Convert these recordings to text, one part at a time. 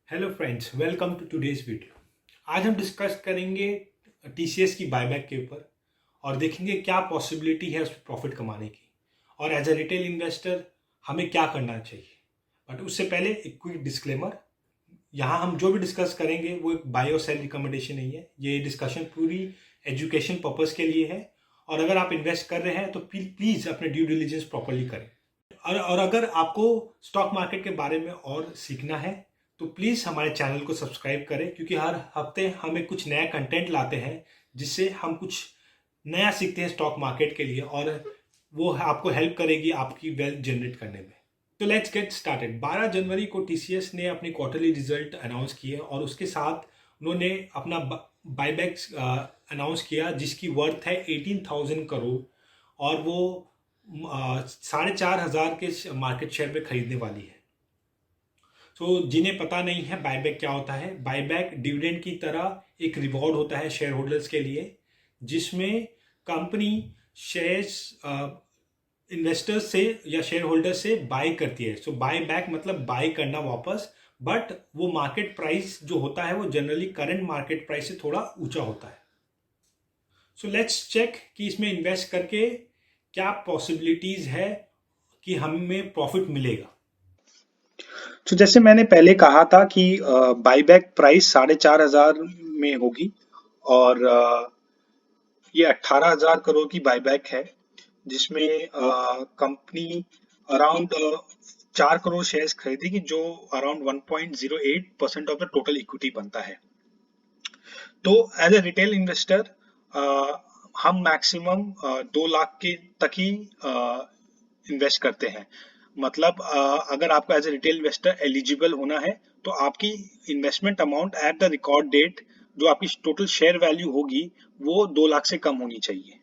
Hello friends, welcome to today's video. आज हम discuss करेंगे टीसीएस की बायबैक के ऊपर और देखेंगे क्या पॉसिबिलिटी है उस पर प्रॉफिट कमाने की और एज अ रिटेल इन्वेस्टर हमें क्या करना चाहिए। बट उससे पहले एक क्विक डिस्क्लेमर। यहाँ हम जो भी डिस्कस करेंगे वो एक बाय और सेल रिकमेंडेशन नहीं है। ये डिस्कशन पूरी एजुकेशन पर्पस के लिए है और अगर आप इन्वेस्ट कर रहे हैं तो प्लीज़ अपने ड्यू डिलिजेंस प्रॉपरली करें। और अगर आपको स्टॉक मार्केट के बारे में और सीखना है तो प्लीज़ हमारे चैनल को सब्सक्राइब करें, क्योंकि हर हफ्ते हमें कुछ नया कंटेंट लाते हैं जिससे हम कुछ नया सीखते हैं स्टॉक मार्केट के लिए और वो आपको हेल्प करेगी आपकी वेल्थ जनरेट करने में। तो लेट्स गेट स्टार्टेड। 12 जनवरी को टीसीएस ने अपनी क्वार्टरली रिजल्ट अनाउंस किए और उसके साथ उन्होंने अपना बायबैक अनाउंस किया जिसकी वर्थ है 18,000 करोड़ और वो 4,500 के मार्केट शेयर पे खरीदने वाली है। तो जिन्हें पता नहीं है बायबैक क्या होता है, बायबैक डिविडेंड की तरह एक रिवॉर्ड होता है शेयर होल्डर्स के लिए, जिसमें कंपनी शेयर्स इन्वेस्टर्स से या शेयर होल्डर से बाय करती है। सो बाय बैक मतलब बाय करना वापस, बट वो मार्केट प्राइस जो होता है वो जनरली करंट मार्केट प्राइस से थोड़ा ऊंचा होता है। सो लेट्स चेक कि इसमें इन्वेस्ट करके क्या पॉसिबिलिटीज है कि हमें प्रॉफिट मिलेगा। तो जैसे मैंने पहले कहा था कि बाईबैक प्राइस 4,500 में होगी और ये 18,000 करोड़ की बाईबैक है, जिसमें कंपनी अराउंड 4 करोड़ शेयर्स खरीदेगी, जो around 1.08% of the total equity बनता है। तो एज ए रिटेल इन्वेस्टर हम मैक्सिमम 2 लाख के तक ही इन्वेस्ट करते हैं। मतलब अगर आपको as a retail investor eligible होना है तो आपकी investment amount at the record date, जो आपकी टोटल शेयर वैल्यू होगी, वो 2 लाख से कम होनी चाहिए।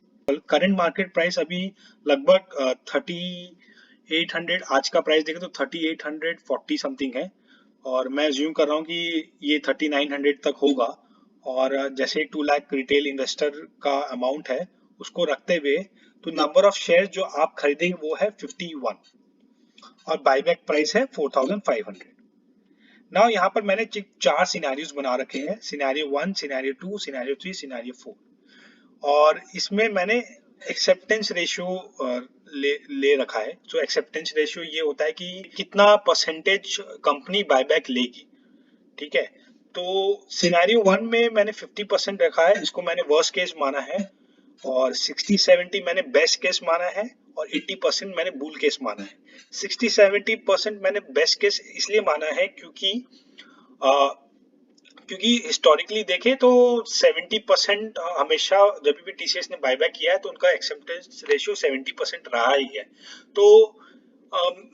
करंट मार्केट प्राइस अभी लगभग 3800, आज का प्राइस देखें तो 3840 समथिंग है और मैं ज्यूम कर रहा हूँ कि ये 3900 तक होगा। और जैसे 2 लाख रिटेल इन्वेस्टर का अमाउंट है, उसको रखते हुए तो नंबर ऑफ शेयर जो आप खरीदेंगे वो है 51 और बायबैक प्राइस है 4500। नाउ यहाँ पर मैंने 4 सिनेरियोज बना रखे हैं, सिनेरियो 1, सिनेरियो 2, सिनेरियो 3, सिनेरियो 4। और इसमें मैंने एक्सेप्टेंस रेशियो ले रखा है। तो एक्सेप्टेंस रेशियो ये होता है कि कितना परसेंटेज कंपनी बायबैक लेगी। ठीक है, तो सिनेरियो 1 में मैंने 50% रखा है, इसको मैंने वर्स्ट केस माना है, और 60-70 मैंने बेस्ट केस माना है और 80% मैंने बुल केस माना है। 60-70% मैंने बेस्ट केस इसलिए माना है क्योंकि हिस्टोरिकली देखें तो 70% हमेशा जब भी टीसीएस ने बायबैक किया है तो उनका एक्सेप्टेंस रेशियो 70% रहा ही है। तो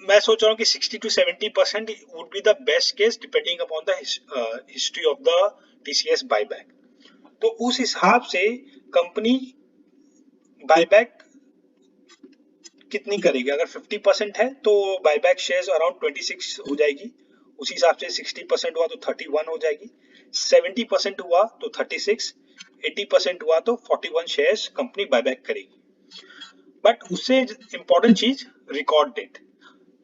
मैं सोच रहा हूँ कि 60 to 70% would be the best case depending upon the history of the TCS buyback. तो उस हिसाब से कंपनी बायबैक कितनी करेगी। अगर 50% है तो बायबैक शेयर्स अराउंड 26 हो जाएगी, उसी हिसाब से 60% हुआ तो 31 हो जाएगी, 70% हुआ तो 36, 80% हुआ तो 41 शेयर्स कंपनी बायबैक करेगी। बट उससे इम्पोर्टेंट चीज रिकॉर्ड डेट।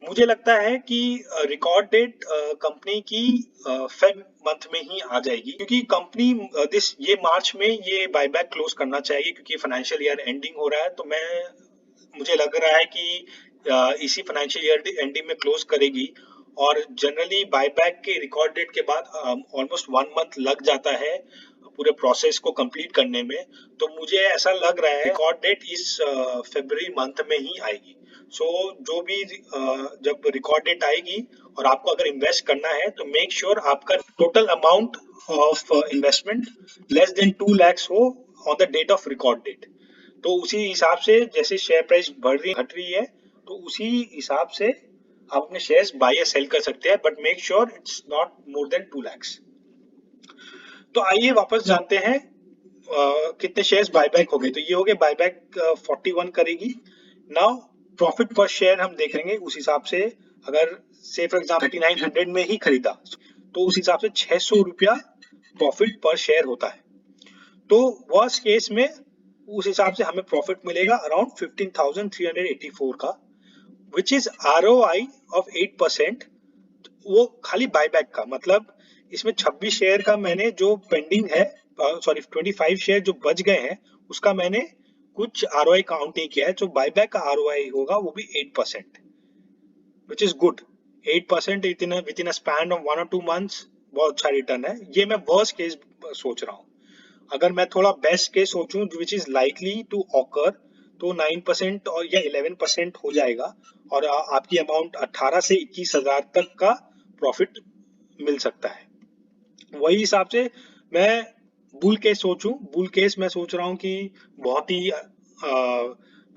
मुझे लगता है कि रिकॉर्ड डेट कंपनी की फेब मंथ में ही आ जाएगी, क्योंकि कंपनी ये मार्च में ये बायबैक क्लोज करना चाहिए, क्योंकि फाइनेंशियल ईयर एंडिंग हो रहा है। तो मुझे लग रहा है कि इसी फाइनेंशियल ईयर एंडिंग में क्लोज करेगी। और जनरली बायबैक के रिकॉर्ड डेट के बाद ऑलमोस्ट 1 मंथ लग जाता है पूरे प्रोसेस को कंप्लीट करने में। तो मुझे ऐसा लग रहा है रिकॉर्ड डेट इस फरवरी मंथ में ही आएगी। सो जो भी जब रिकॉर्ड डेट आएगी और आपको अगर इन्वेस्ट करना है तो मेक श्योर आपका total amount of investment less than 2 lakhs हो on the date of record date. तो उसी हिसाब से जैसे शेयर प्राइस बढ़ रही घट रही है तो उसी हिसाब से आप अपने शेयर्स बाय या सेल कर सकते हैं, but make sure it's not more than 2 lakhs। तो आइए वापस जानते हैं कितने शेयर्स बायबैक हो गए। तो ये हो गए बायबैक 41 करेगी। नाउ प्रॉफिट पर शेयर हम देखेंगे उस हिसाब से। अगर से फॉर एग्जाम्पल 3900 में ही खरीदा तो उस हिसाब से 600 रुपया प्रॉफिट पर शेयर होता है। तो वर्स्ट केस में उस हिसाब से हमें प्रॉफिट मिलेगा अराउंड 15,384 का, विच इज ROI ऑफ 8%। वो खाली बायबैक का मतलब इसमें 26 शेयर का मैंने जो पेंडिंग है, सॉरी 25 शेयर जो बच गए हैं, उसका मैंने कुछ आरओआई काउंट नहीं किया है। जो बायबैक का आरओआई होगा वो भी 8%, which is good. 8% with in a span of 1 or 2 months बहुत अच्छा रिटर्न है। ये मैं वर्स्ट केस सोच रहा हूँ। अगर मैं थोड़ा बेस्ट केस सोचूं which is likely to occur, तो 9% और या 11% हो जाएगा और आपकी अमाउंट 18 से 21 हजार तक का प्रॉफिट मिल सकता है। वही हिसाब से मैं बुल केस सोचूं, बुल केस मैं सोच रहा हूँ कि बहुत ही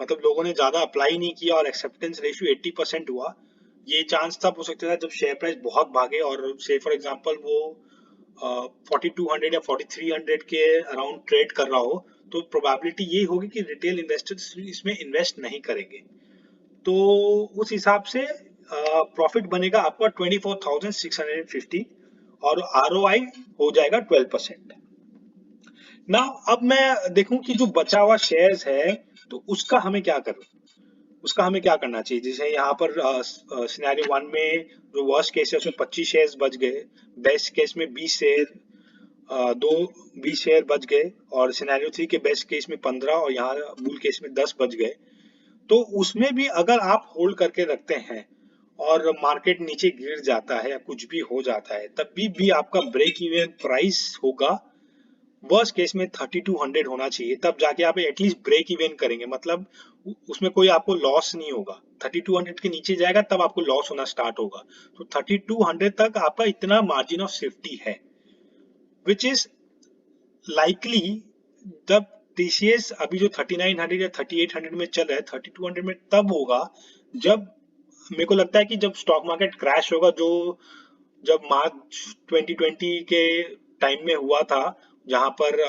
मतलब लोगों ने ज्यादा अप्लाई नहीं किया और एक्सेप्टेंस रेशियो 80% हुआ। ये चांस तब हो सकता है जब शेयर प्राइस बहुत भागे और से फॉर एग्जांपल वो 4200 या 4300 के अराउंड ट्रेड कर रहा हो, तो प्रोबेबिलिटी ये होगी कि रिटेल इन्वेस्टर्स इसमें इन्वेस्ट नहीं करेंगे। तो उस हिसाब से प्रॉफिट बनेगा आपका 24,650 और आरओआई हो जाएगा 12%। ना अब मैं देखूं कि जो बचा हुआ शेयर्स है तो उसका हमें क्या करना, उसका हमें क्या करना चाहिए। जैसे यहाँ पर सिनेरियो 1 में जो वर्स्ट केस है उसमें 25 शेयर्स बच गए, बेस्ट केस में 20 शेयर, दो 20 शेयर बच गए, और सिनेरियो 3 के बेस्ट केस में 15 और यहाँ बुल केस में 10 बच गए। तो उसमें भी अगर आप होल्ड करके रखते हैं और मार्केट नीचे गिर जाता है या कुछ भी हो जाता है, तब भी आपका ब्रेक इवन प्राइस होगा वर्स्ट केस में 3200 होना चाहिए। तब जाके आप एटलीस्ट ब्रेक इवन करेंगे, मतलब उसमें कोई आपको लॉस नहीं होगा। 3200 के नीचे जाएगा तब आपको लॉस होना स्टार्ट होगा। तो 3200 तक आपका इतना मार्जिन ऑफ सेफ्टी है, विच इज लाइकली जब टीसीएस अभी जो 3900 या 3800 में चल रहा है, 3200 में तब होगा जब, मेरे को लगता है कि जब स्टॉक मार्केट क्रैश होगा, जो जब मार्च 2020 के टाइम में हुआ था, जहां पर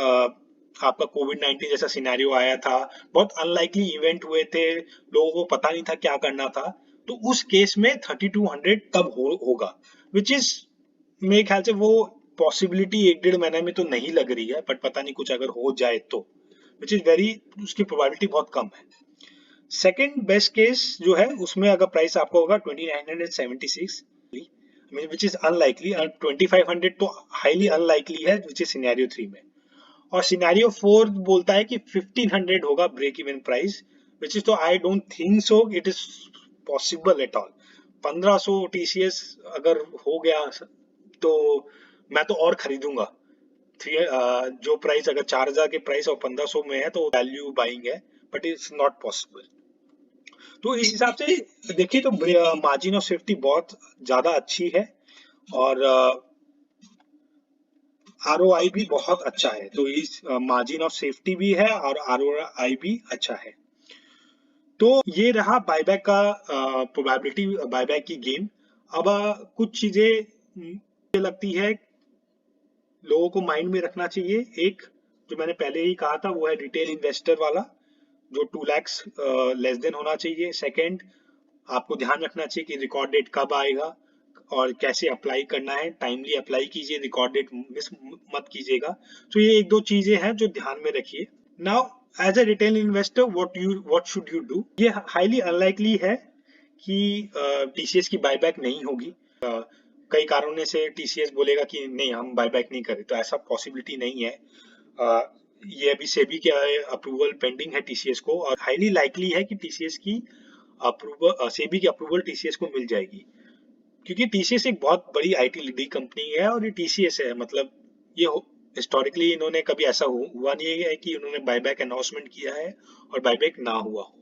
आपका कोविड-19 जैसा सिनेरियो आया था, बहुत अनलाइकली इवेंट हुए थे, लोगों को पता नहीं था क्या करना था, तो उस केस में 3200 तब होगा, विच इज मेरे ख्याल से वो पॉसिबिलिटी 1-1.5 महीने में तो नहीं लग रही है, बट पता नहीं कुछ अगर हो जाए तो, विच इज वेरी, उसकी प्रोबेबिलिटी बहुत कम है। सेकेंड बेस्ट केस जो है उसमें अगर प्राइस आपका होगा 2976, which is unlikely, and 2500 तो highly unlikely है, which is scenario 3 में। और scenario 4 बोलता है कि 1500 होगा break even price, which is तो I don't think so it is possible at all। 1500 TCS अगर हो गया तो मैं तो और खरीदूंगा। जो प्राइस अगर 4000 के प्राइस और 1500 में है तो वैल्यू बाइंग है, बट इट्स नॉट पॉसिबल। तो इस हिसाब से देखिए तो मार्जिन ऑफ सेफ्टी बहुत ज्यादा अच्छी है और आरओआई भी बहुत अच्छा है। तो इस मार्जिन ऑफ सेफ्टी भी है और आरओआई भी अच्छा है। तो ये रहा बायबैक का प्रोबेबिलिटी, बायबैक की गेम। अब कुछ चीजें मुझे लगती है लोगों को माइंड में रखना चाहिए। एक जो मैंने पहले ही कहा था वो है रिटेल इन्वेस्टर वाला, जो 2 लाख लेस देन होना चाहिए। सेकंड, आपको ध्यान रखना चाहिए कि रिकॉर्ड डेट कब आएगा और कैसे अप्लाई करना है। टाइमली अप्लाई कीजिए, रिकॉर्ड डेट मिस मत कीजिएगा। तो ये 1-2 चीजें हैं जो ध्यान में रखिए। Now as a retail investor what should you do. ये हाईली अनलाइकली है कि टीसीएस की बायबैक नहीं होगी। कई कारणों से टीसीएस बोलेगा कि नहीं हम बायबैक नहीं करें, तो ऐसा पॉसिबिलिटी नहीं है। ये अभी सेबी के अप्रूवल पेंडिंग है टीसीएस को, और हाईली लाइकली है कि टीसीएस की अप्रूवल, सेबी की अप्रूवल टीसीएस को मिल जाएगी, क्योंकि टीसीएस एक बहुत बड़ी आईटी लीडिंग कंपनी है और ये टीसीएस है। मतलब ये हिस्टोरिकली इन्होंने कभी ऐसा हुआ नहीं है कि उन्होंने बायबैक अनाउंसमेंट किया है और बायबैक ना हुआ हो।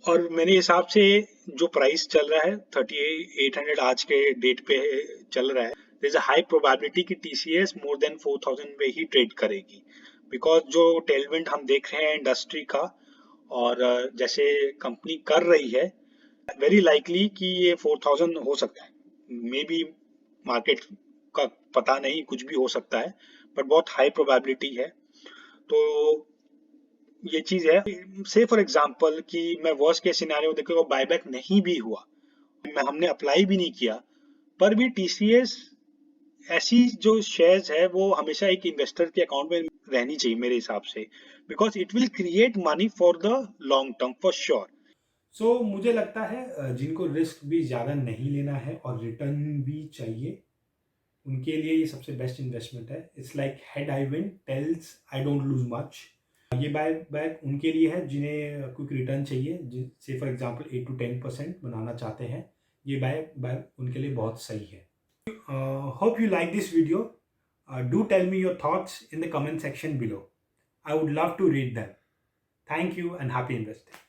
और मेरे हिसाब से जो प्राइस चल रहा है 3800 आज के डेट पे चल रहा है, there is a high probability कि टीसीएस मोर देन 4000 पे ही ट्रेड करेगी, बिकॉज जो टेलविंड हम देख रहे हैं इंडस्ट्री का और जैसे कंपनी कर रही है, वेरी लाइकली कि ये 4000 हो सकता है। मे बी मार्केट का पता नहीं, कुछ भी हो सकता है, बट बहुत हाई प्रोबेबिलिटी है। तो ये चीज है। से फॉर एग्जांपल कि मैं वर्स्ट केस सिनेरियो देखो बायबैक नहीं भी हुआ, हमने अप्लाई भी नहीं किया, पर भी टीसीएस ऐसी जो शेयर्स है वो हमेशा एक इन्वेस्टर के अकाउंट में रहनी चाहिए मेरे हिसाब से, because it will create money for the long term for sure. So मुझे लगता है जिनको रिस्क भी ज़्यादा नहीं लेना है और रिटर्न भी चाहिए, उनके लिए ये सबसे बेस्ट इन्वेस्टमेंट है. It's like head I win tails I don't lose much. ये बाय उनके लिए है जिन्हें क्विक रिटर्न चाहिए, से फॉर एग्जांपल 8 to 10% बनाना चाहते हैं. ये बाय उनके लिए बहुत सही है. Hope you like this video. Do tell me your thoughts in the comment section below. I would love to read them. Thank you and happy investing.